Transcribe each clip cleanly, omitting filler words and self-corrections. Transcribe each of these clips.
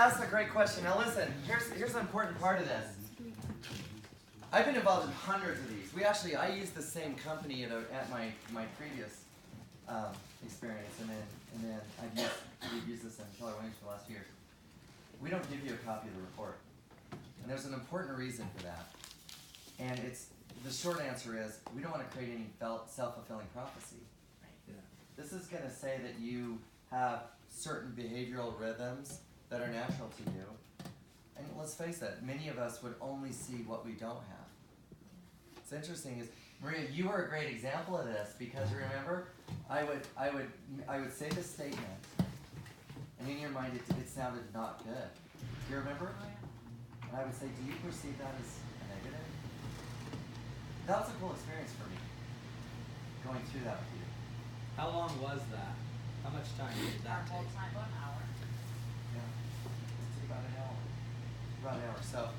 asked a great question. Now listen, here's an important part of this. I've been involved in hundreds of these. I used the same company at my previous experience, and then we've used this in Keller Williams for the last few years. We don't give you a copy of the report, and there's an important reason for that. And the short answer is we don't want to create any self-fulfilling prophecy. Yeah. This is going to say that you have certain behavioral rhythms that are natural to you. And let's face it, many of us would only see what we don't have. What's interesting is, Maria, you were a great example of this because you remember, I would say this statement, and in your mind it sounded not good. Do you remember? And I would say, do you perceive that as a negative? That was a cool experience for me, going through that with you. How long was that? How much time did that Our whole take? time, about an hour. Yeah, it took about an hour. About an hour. So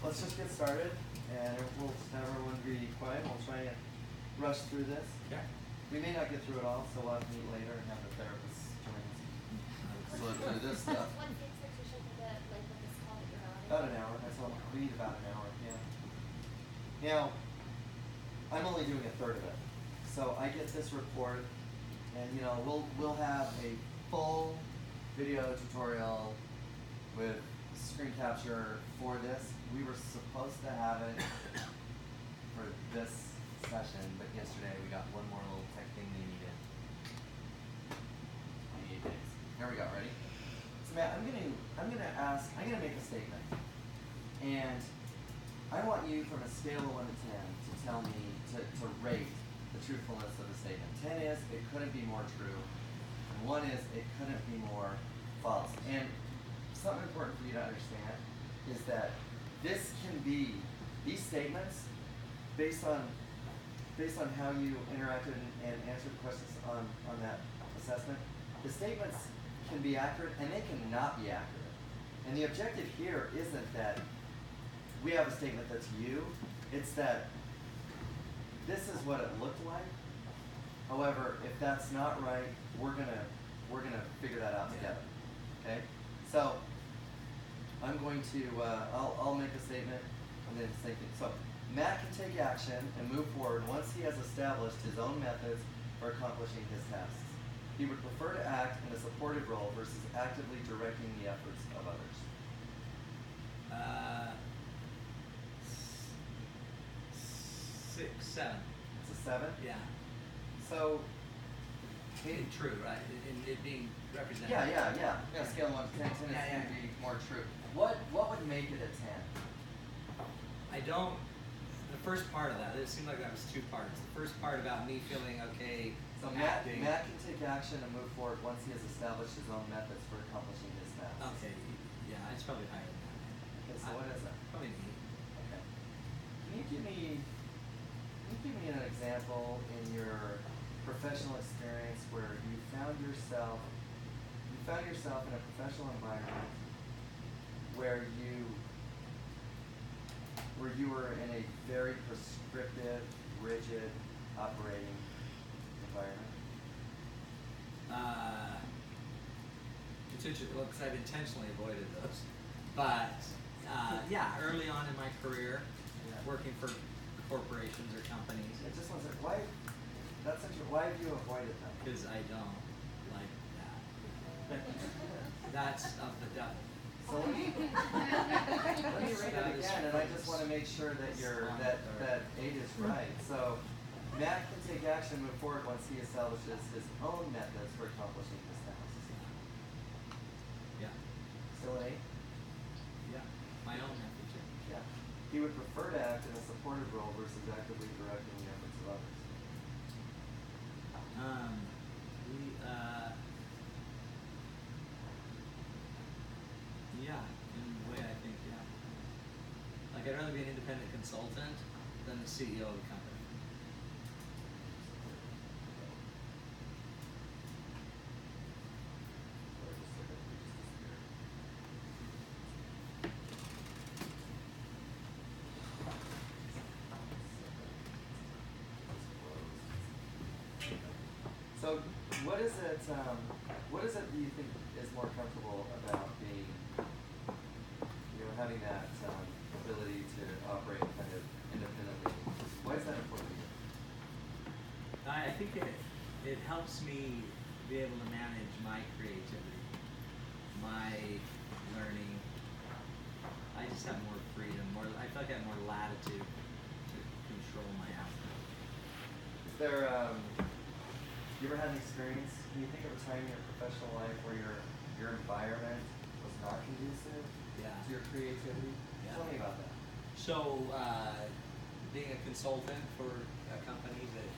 let's just get started, and we'll have everyone be quiet. We'll try and rush through this. Yeah. We may not get through it all, so we'll have to meet later and have the therapist join us. So let's do this stuff. What's the expectation for the length of this call that you're on? About an hour. That's all. We need about an hour. Yeah. Now, I'm only doing a third of it, so I get this report, and we'll have a full video tutorial with screen capture for this. We were supposed to have it for this session, but yesterday we got one more little tech thing they needed. 28 days. Here we go. Ready? So Matt, I'm gonna make a statement, and I want you from a scale of 1 to 10 to tell me to rate the truthfulness of the statement. 10 is it couldn't be more true, and 1 is it couldn't be more false. And something important for you to understand is that these statements, based on how you interacted and answered the questions on that assessment, the statements can be accurate and they cannot be accurate. And the objective here isn't that we have a statement that's you, it's that this is what it looked like. However, if that's not right, we're gonna figure that out together. Okay? So I'm going to I'll make a statement and then say things. So Matt can take action and move forward once he has established his own methods for accomplishing his tasks. He would prefer to act in a supportive role versus actively directing the efforts of others. 6, 7. It's a 7? Yeah. So Being true, right? In it being represented. Yeah. Scale 1 to 10. 10 is Yeah. going to be more true. What would make it a 10? I don't. The first part of that, it seemed like that was 2 parts. The first part about me feeling okay. So Matt acting. can take action and move forward once he has established his own methods for accomplishing his tasks. Okay. Yeah, it's probably higher than that. Okay, so what is it? Probably an 8. Okay. Can you give me an example in your professional experience where you found yourself in a professional environment where you were in a very prescriptive, rigid operating environment? Because I've intentionally avoided those. But yeah, early on in my career, working for corporations or companies. It just wasn't why. Why have you avoided them? Because I don't like that. That's of the devil. So let me read it again, and I just want to make sure that that 8 is right. So Matt can take action, move forward once he establishes his own methods for accomplishing his tasks. Yeah. Still an 8? Yeah. My own method. Yeah. He would prefer to act in a supportive role versus actively directing the efforts of others. Yeah, in a way I think, yeah. Like I'd rather be an independent consultant than the CEO of a company. So what is it that you think is more comfortable about being it helps me be able to manage my creativity, my learning. I just have more freedom, I feel like I have more latitude to control my output. Is there, you ever had an experience, can you think of a time in your professional life where your environment was not conducive Yeah. to your creativity? Yeah. Tell me about that. So, being a consultant for a company that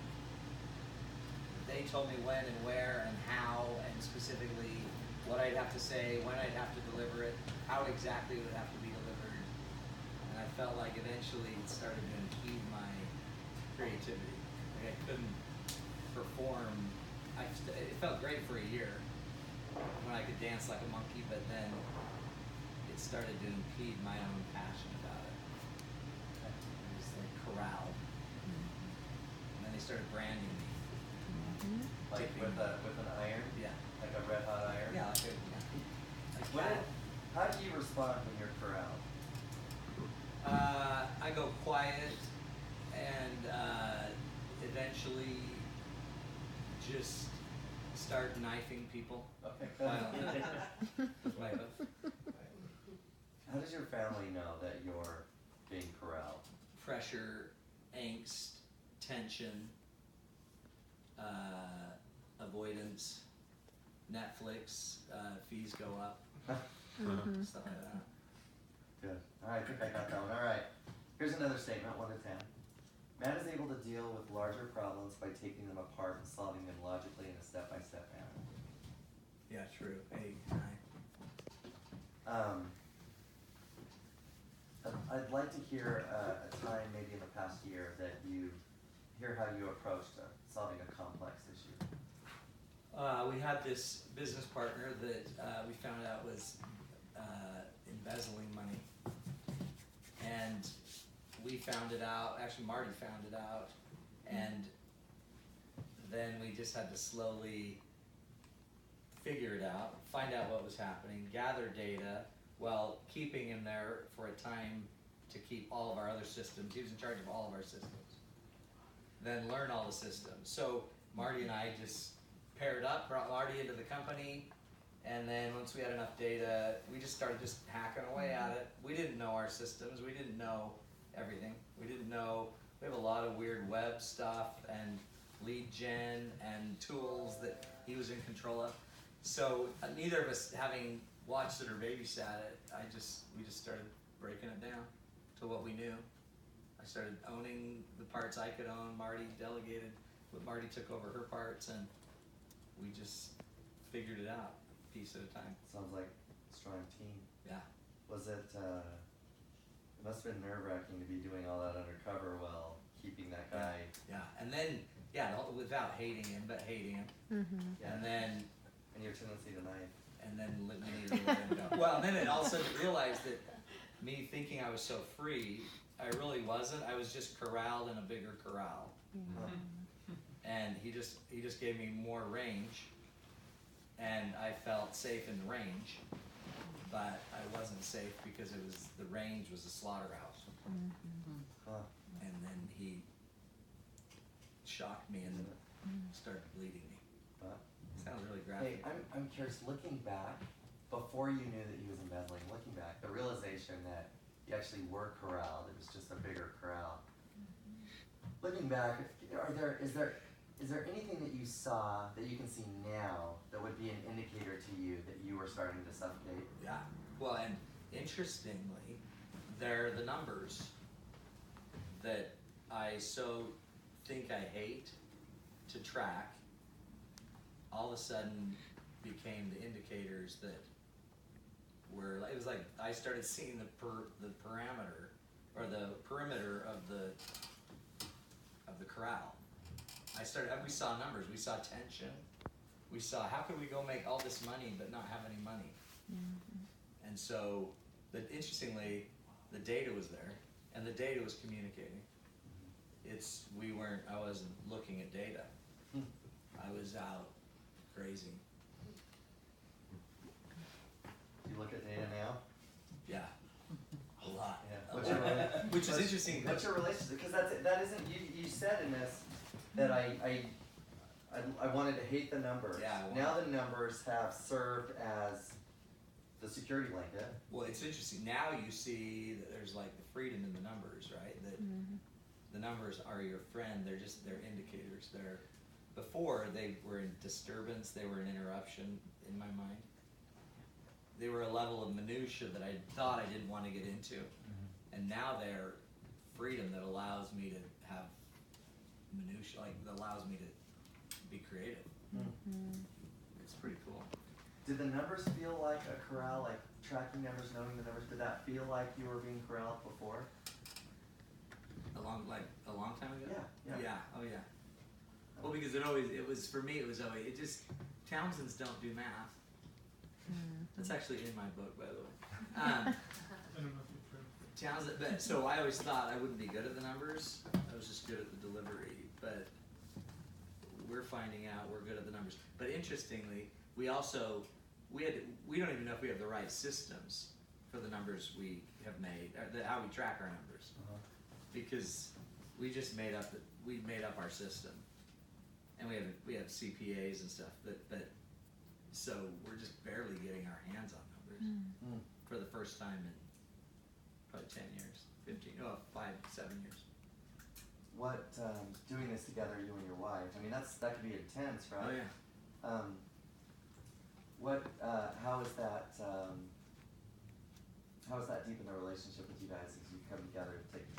they told me when and where and how and specifically what I'd have to say, when I'd have to deliver it, how exactly it would have to be delivered. And I felt like eventually it started to impede my creativity. Like I couldn't perform. It felt great for a year when I could dance like a monkey, but then it started to impede my own passion about it. It was like corralled. And then they started branding me. Like Tipping. with an iron? Yeah. Like a red hot iron? Yeah, like What, how do you respond when you're corralled? I go quiet and eventually just start knifing people Okay. violently with my hoof. How does your family know that you're being corralled? Pressure, angst, tension, avoidance, Netflix, fees go up, stuff like that. Good. Alright, I think I got that one. Alright. Here's another statement, 1 to 10. Man is able to deal with larger problems by taking them apart and solving them logically in a step-by-step manner. Yeah, true. 8, 9. I'd like to hear a time, maybe in the past year, that you hear how you approached solving a complex issue. We had this business partner that we found out was embezzling money. And we found it out, actually Marty found it out, and then we just had to slowly figure it out, find out what was happening, gather data, while keeping him there for a time to keep all of our other systems. He was in charge of all of our systems. Then learn all the systems. So Marty and I just paired up, brought Marty into the company, and then once we had enough data, we just started just hacking away at it. We didn't know our systems, we didn't know everything. We didn't know, we have a lot of weird web stuff and lead gen and tools that he was in control of. So neither of us having watched it or babysat it, we just started breaking it down to what we knew. I started owning the parts I could own. Marty delegated, but Marty took over her parts, and we just figured it out, piece at a time. Sounds like a strong team. Yeah. Was it, it must have been nerve-wracking to be doing all that undercover while keeping that guy. Yeah, and then, without hating him, but hating him. Yeah. And then, And your tendency to knife. and then we needed to let him go. Well, and then it also realized that me thinking I was so free, I really wasn't. I was just corralled in a bigger corral. And he just gave me more range, and I felt safe in the range, but I wasn't safe because the range was a slaughterhouse. Huh. And then he shocked me and started bleeding me. Huh. Sounds really Hey, graphic. I'm curious, looking back, before you knew that he was embezzling, looking back, the realization that you actually were corralled, it was just a bigger corral. Looking back, is there anything that you saw that you can see now that would be an indicator to you that you were starting to suffocate? Yeah. Well, and interestingly, they're the numbers that I so think I hate to track, all of a sudden became the indicators that were, it was like I started seeing the parameter or the perimeter of the corral. We saw numbers, we saw tension, we saw how could we go make all this money but not have any money. And so, interestingly, the data was there, and the data was communicating. I wasn't looking at data. I was out grazing. Do you look at data now? Yeah, a lot. Yeah. A What's lot. your, Which is interesting. What's your relationship? Because that isn't, you said in this that I I wanted to hate the numbers. Yeah, I Now the numbers have served as the security blanket. Well, it's interesting, now you see that there's like the freedom in the numbers, right? That the numbers are your friend, they're indicators, before they were in disturbance, they were an interruption in my mind. They were a level of minutia that I thought I didn't want to get into. And now they're freedom that allows me to have minutia, like that allows me to be creative. It's pretty cool. Did the numbers feel like a corral, like tracking numbers, knowing the numbers? Did that feel like you were being corralled before? A long time ago? Yeah. Oh yeah. Well, because for me, Townsends don't do math. That's actually in my book, by the way. I don't know if you've heard. Townsend, but, so I always thought I wouldn't be good at the numbers. I was just good at the delivery, but we're finding out we're good at the numbers. But interestingly, we don't even know if we have the right systems for the numbers we have made, or how we track our numbers, because we just made up our system, and we have CPAs and stuff, but so we're just barely getting our hands on numbers for the first time in probably 10 years, 7 years. What, doing this together, you and your wife, I mean, that could be intense, right? Oh yeah. How is that deepen the relationship with you guys as you come together to take